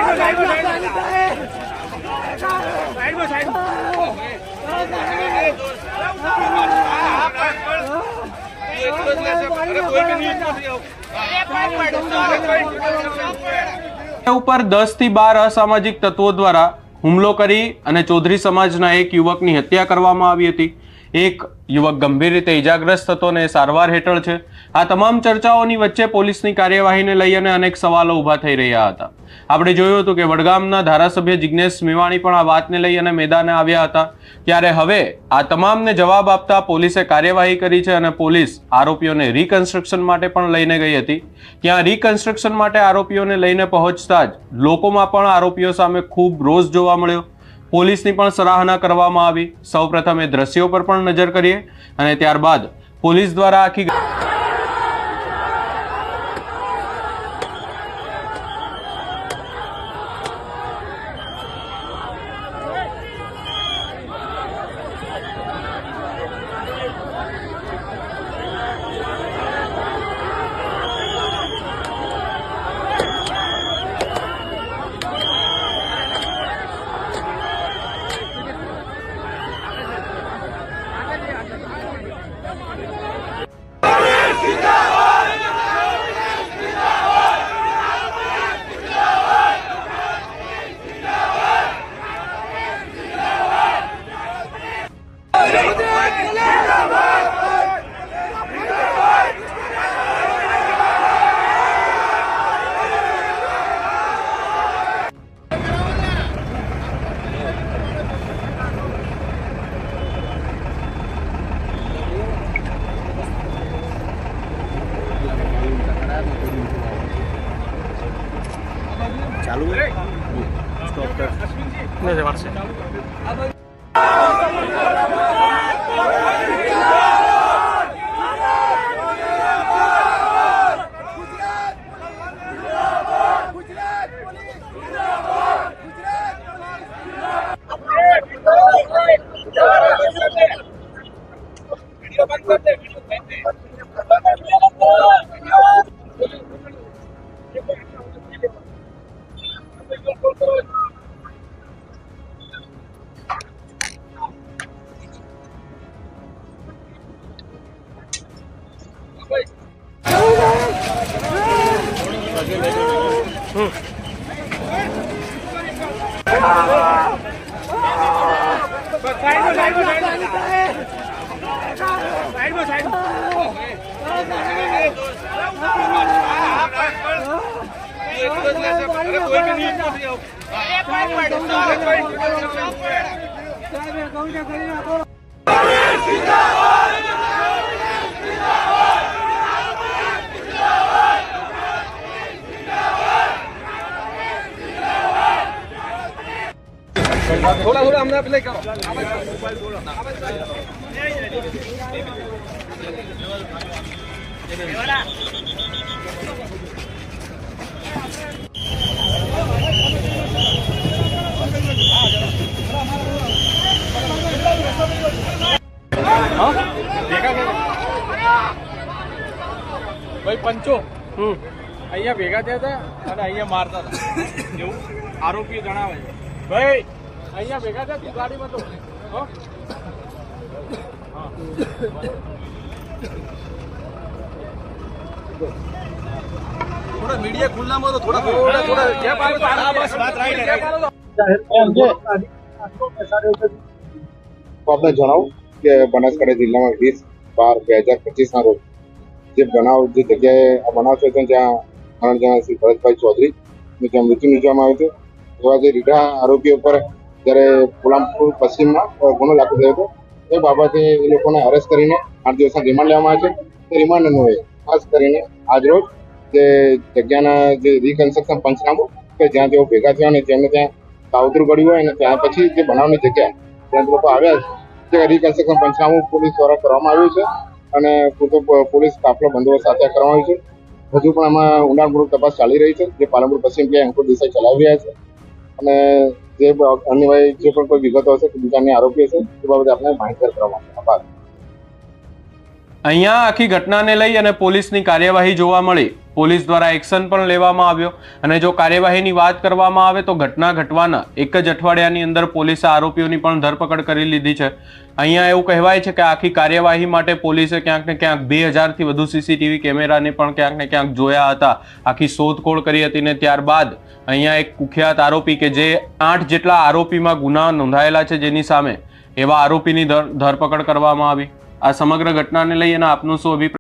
ઉપર 10 થી 12 અસામાજિક તત્વો દ્વારા હુમલો કરી અને ચૌધરી સમાજના એક યુવકની હત્યા કરવામાં આવી હતી। એક યુવક ગંભીર રીતે ઇજાગ્રસ્ત હતો અને સારવાર હેઠળ છે। આ તમામ ચર્ચાઓની વચ્ચે પોલીસની કાર્યવાહીને લઈ અને અનેક સવાલો ઊભા થઈ રહ્યા હતા। આપણે જોયું હતું કે વડગામના ધારાસભ્ય જિગ્નેશ મેવાણી પણ આ વાતને લઈ અને મેદાને આવ્યા હતા। ત્યારે હવે આ તમામને જવાબ આપતા પોલીસે કાર્યવાહી કરી છે અને પોલીસ આરોપીઓને રિકન્સ્ટ્રક્શન માટે પણ લઈને ગઈ હતી। ત્યાં રિકન્સ્ટ્રક્શન માટે આરોપીઓને લઈને પહોંચતા જ લોકોમાં પણ આરોપીઓ સામે ખૂબ રોષ જોવા મળ્યો। પોલીસની પણ સરાહના કરવામાં આવી। સૌપ્રથમ એ દ્રશ્યો પર પણ નજર કરીએ અને ત્યારબાદ પોલીસ દ્વારા આખી ચાલુ સ્ટોપ કર ને વારસે थोड़ा थोड़ा हमने प्ले करो भाई पंचो अहिया भेगा थया था અને અહીંયા મારતા હતા એવું આરોપી જણાવે છે। ભાઈ અહીંયા ભેગા થયા તું ગાડીમાં તો थोड़ा मीडिया खुलना में तो थोड़ा थोड़ा गैप आवे तो बस बात राइट है। तो आपने जણાવું કે બનાસકાંઠા જિલ્લામાં 20/12/2025 રોજ જે બનાવ જે જગ્યાએ આ બનાવ છે ત્યાં ત્રણ જણા શ્રી ભરતભાઈ ચૌધરી જ્યાં મૃત્યુ નિપજવામાં આવ્યું હતું એવા જે રીઢા આરોપીઓ પર જ્યારે પોલામપુર પશ્ચિમમાં ગુનો દાખલ થયો હતો એ બાબતે એ લોકોને અરેસ્ટ કરીને 8 દિવસના રિમાન્ડ લેવામાં આવે છે। તે રિમાન્ડ અન્વયે ખાસ કરીને આજરોજ જે જગ્યાના જે રિકન્સ્ટ્રક્શન પંચનામું કે જ્યાં તેઓ ભેગા થયા અને જેમને ત્યાં કાવતરું પડ્યું હોય અને ત્યાં પછી જે બનાવની જગ્યા ત્યાં લોકો આવ્યા છે તે રિકન્સ્ટ્રક્શન પંચનામું પોલીસ દ્વારા કરવામાં આવ્યું છે અને પૂરતો પોલીસ કાફલો બંદોબસ્ત સાથે કરવામાં આવ્યો છે। હજુ પણ આમાં ઊંડાણપૂર્વક તપાસ ચાલી રહી છે જે પાલનપુર પશ્ચિમ પીઆઈ અંકુર દેસાઈ ચલાવી રહ્યા છે અને જે અન્ય જે પણ કોઈ વિગતો હશે કે બીજા અન્ય આરોપીઓ છે તે બાબતે આપણે માહિતગાર કરવામાં આવશે। આભાર। અહીંયા આખી ઘટનાને લઈ અને પોલીસની કાર્યવાહી જોવા મળી। પોલીસ દ્વારા એક્શન પણ લેવામાં આવ્યો અને જો કાર્યવાહીની વાત કરવામાં આવે તો ઘટના ઘટવાના એક જ અઠવાડિયાની અંદર પોલીસે આરોપીઓની પણ ધરપકડ કરી લીધી છે. અહીંયા એવું કહેવાય છે કે આખી કાર્યવાહી માટે પોલીસે ક્યાંક ને ક્યાંક 2000થી વધુ સીસીટીવી કેમેરાને પણ ક્યાંક ને ક્યાંક જોયા હતા, આખી શોધખોળ કરી હતી ને ત્યારબાદ અહીંયા એક કુખ્યાત આરોપી કે જે 8 જેટલા આરોપીમાં ગુના નોંધાયેલા છે જેની સામે, એવા આરોપીની ધરપકડ કરવામાં આવી. આ સમગ્ર ઘટનાને લઈ અને આપનું શું અભિપ્રાય?